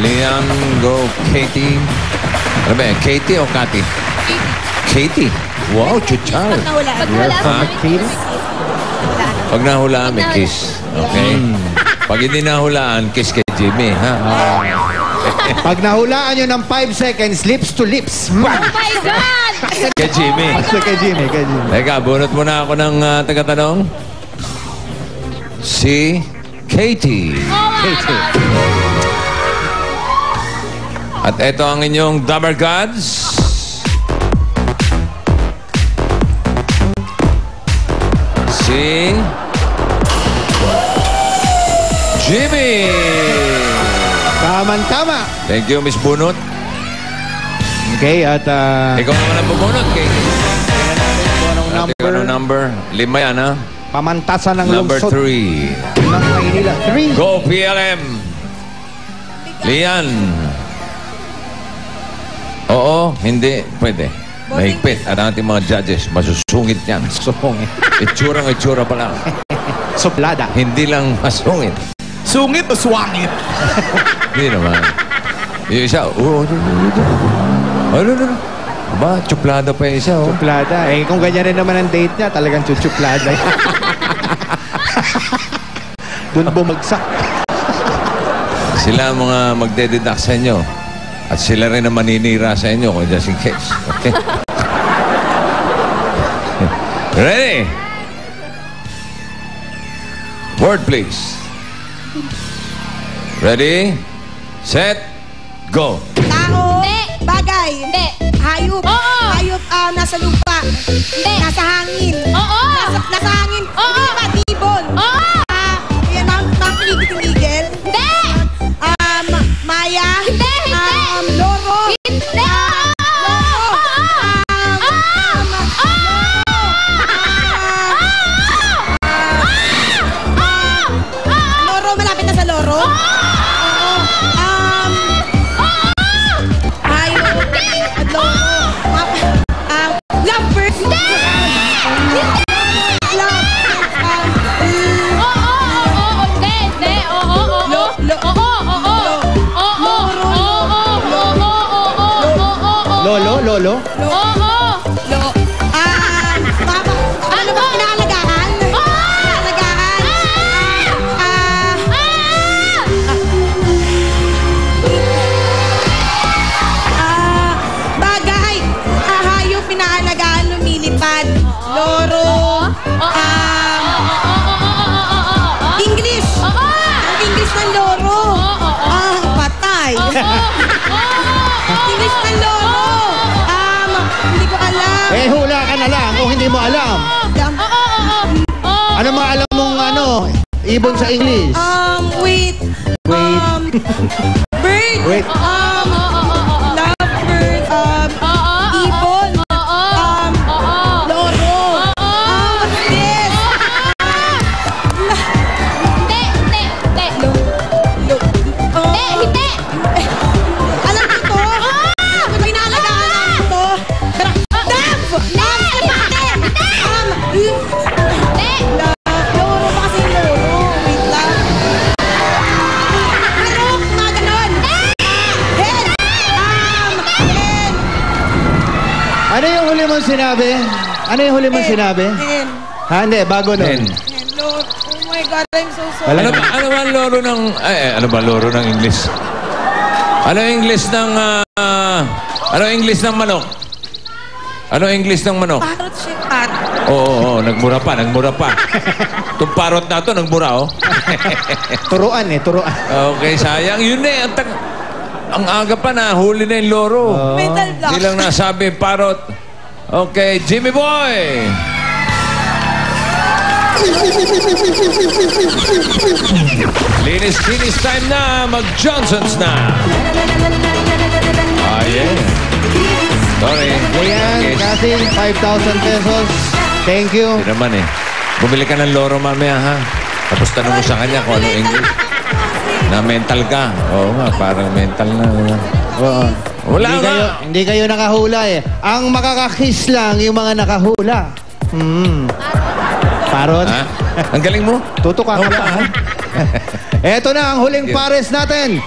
Lian, go. Katie. Ano ba yan? Katie o Cathy? Katie. Wow, chuchar. Pag nahulaan, may kiss. Okay? Pag hindi nahulaan, kiss kay Jimmy. Ha? Pag nahulaan nyo ng 5 seconds, lips to lips. Oh my God! Kay Jimmy. Kay Jimmy, kay Jimmy. Teka, bunot muna ako ng tagatanong. Si Katie. Katie. At ito ang inyong Dumber Gods. Si Jimmy. Tama-tama. Thank you, Miss Bunot. Okay, at... Ikaw naman ang bubunot, Katie. Anong Ikaw ang number? 5 yan, ha? Pamantasan ng Number lungsod 3. ng Maynila. 3. Go, PLM. Lian. Oo, hindi. Pwede. Mahigpit. At ang ating mga judges, masusungit yan. Sungit. Itsura pa lang. Suplada. Hindi lang masungit. Sungit o swangit? Hindi naman. Yung isa, ano. Ba, tsuplada pa yung isa, oh. Suplada. Eh, kung ganyan rin naman ang date niya, talagang chuchuplada. Doon bumagsak. Sila ang mga magdededuct sa inyo. At sila rin ang maninira sa inyo kung just in case. Okay? Ready? Word, please. Ready? Set? Go. Tao. Hindi. Bagay. Hindi. Hayop. Oo. Hayop nasa lupa. Hindi. Nasa hangin. Oo. Nasa hangin. Oo. Ibon. Oo. Yan ang piligid-piligil. Hindi. Maya. Hindi. Loro. Hindi. Loro, malapit na sa loro. Hayop. Loro. Lovebird. Lolo? Ano ba pinahalagaan? Bagay. Hayop pinahalagaan, lumilipad. Loro. English. Ang English ng loro. Patay. English ng loro. Hindi ko alam. Eh, hula ka na lang kung hindi mo alam. Ano mga alam mong ibon sa English? Wait. Bird. Wait. Lovebird. Ibon. Loro. Yes. Hindi. Alam ko to. Pinahalagaan ko to. Love. Loro ba kasi loro? Wait lang. Marok, mga ganon. Hen. Hen. Ano yung huli mong sinabi? Hen. Ha, hindi. Bago nun. Ten. Hen. Loro. Oh my God, I'm so sorry. Ano ba ang loro ng... ano ba loro ng English? Ano English ng... ano English ng manok? Ano English ng manok? Parrot shit. Parrot. Oo, nagmura pa. Itong parrot na ito, nagmura, oh. Turuan. Okay, sayang. Yun eh. Ang aga pa na, huli na yung loro. Mental block. Hindi lang nasabi, parrot. Okay, Jimmy Boy! Linis time na. Mag-Johnsons na. Yeah. Sorry. Ayan, Cassie, 5,000 pesos. Thank you. Hindi naman eh. Bumili ka ng loro mamaya, ha? Tapos tanong mo sa kanya kung ano English. Na mental ka. Oo nga, parang mental na. Oo. Wala nga. Hindi kayo nakahula eh. Ang makakakiss lang yung mga nakahula. Parot. Ha? Ang galing mo. Tutok ka pa. Eto na ang huling pares natin.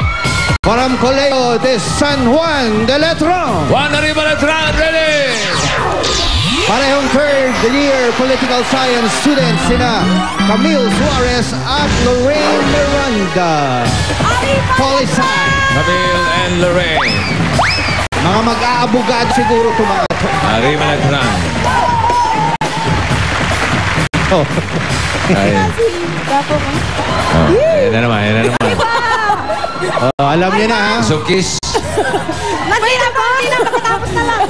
From Colegio de San Juan de Letron. Juan arriba Letran, ready! Parehong third year political science students sina Camille Suarez at Lorraine Miranda. Poli-sci. Camille and Lorraine. Mga mag-aabugad siguro tumato. Arriba Letran. Oh. Ay. Oh, ayan na naman, ayan na naman. Oh, alam niyo na ha. So kiss, Mahirap po. Nakatapos na lang.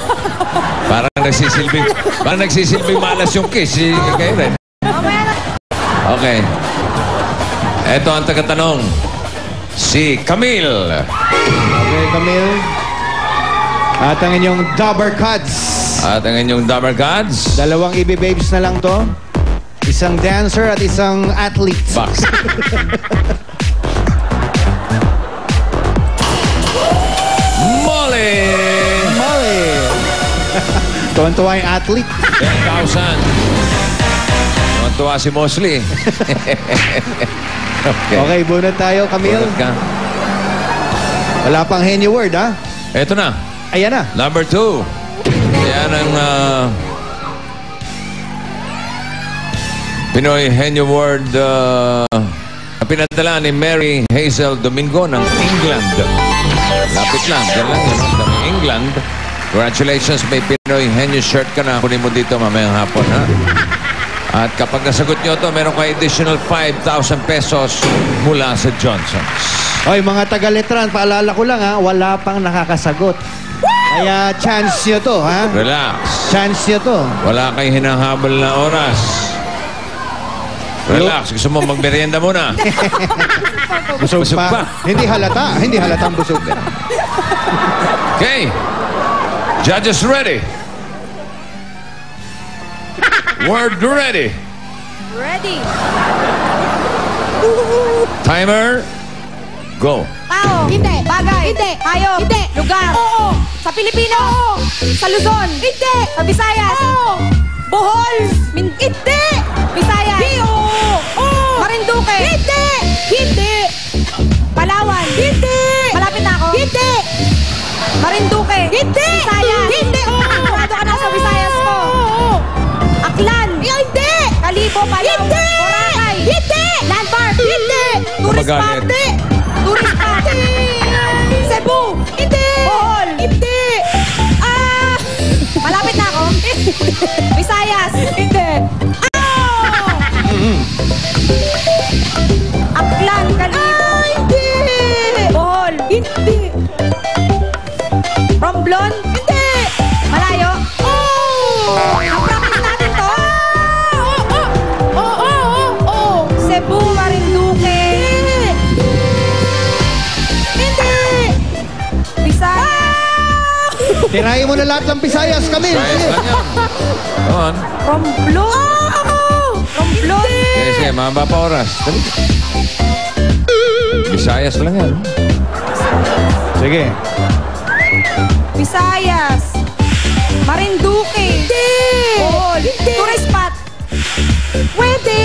parang nagsisilbing malas yung kiss. Kayo rin. Mamaya na. Okay. Ito ang tagatanong. Si Camille. Okay, Camille. At ang inyong Dabber Cuts. At ang inyong Dabber Gods. Dalawang ibibabes na lang to. Isang dancer at isang athlete. Box. Molly! Molly! Tuwan-tuwa yung athlete. 10,000. Tuwa si Mosley. Okay. Okay, bunot tayo, Camille. Bunot ka. Wala pang henyo word, ha? Ito na. Ayan na. Number 2. Yan ang Pinoy Henyo Word na pinadala ni Mary Hazel Domingo ng England. Lapit lang. Diyan lang yan. Ng England. Congratulations. May Pinoy Henyo shirt ka na. Kunin mo dito mamayang hapon, ha? At kapag nasagot nyo to, meron kayo additional 5,000 pesos mula sa Johnson's. Hoy, mga taga-letran, paalala ko lang, ha? Wala pang nakakasagot. Kaya chance nyo to, ha? Relax. Chance nyo to. Wala kayong hinahabol na oras. Relax. Gusto mo magmerienda muna? Busog Busog pa. pa. Hindi halata. Hindi halatang busog ka. Okay. Judges ready. Word ready. Ready. Timer. Go. Tao. Hindi. Bagay. Hindi. Hayop. Hindi. Lugar. Oo. Sa Pilipino. Oo. Sa Luzon. Hindi. Sa Visayas. Oo. Bohol. Hindi. Visayas. Oo. Marinduque. Hindi. Hindi. Palawan. Hindi. Malapit na ako. Hindi. Marinduque. Hindi. Visayas. Hindi. Sigurado ka na sa Visayas ko. Aklan. Hindi. Kalibo. Palawan. Hindi. Boracay. Hindi. Landmark. Hindi. Tourist spot. Magalit. Hindi. Tourist spot. Cebu. Hindi. Bohol. Hindi. Malapit na ako. Visayas. Hindi. Aklan. Kalibo. Hindi. Bohol. Hindi. Romblon. Hindi. Malayo. Practice natin to. Cebu, Marinduque. Hindi. Visayas. Tirahin mo na lahat ng Visayas, Camille. Sayas Sige. lang yan. Go on. Romblon. Romblon. Sige, sige. Mahaba pa oras. Dali. Visayas lang yan. Sige. Visayas. Marinduque. Hindi. Bohol. Hindi. Tourist spot. Pwede.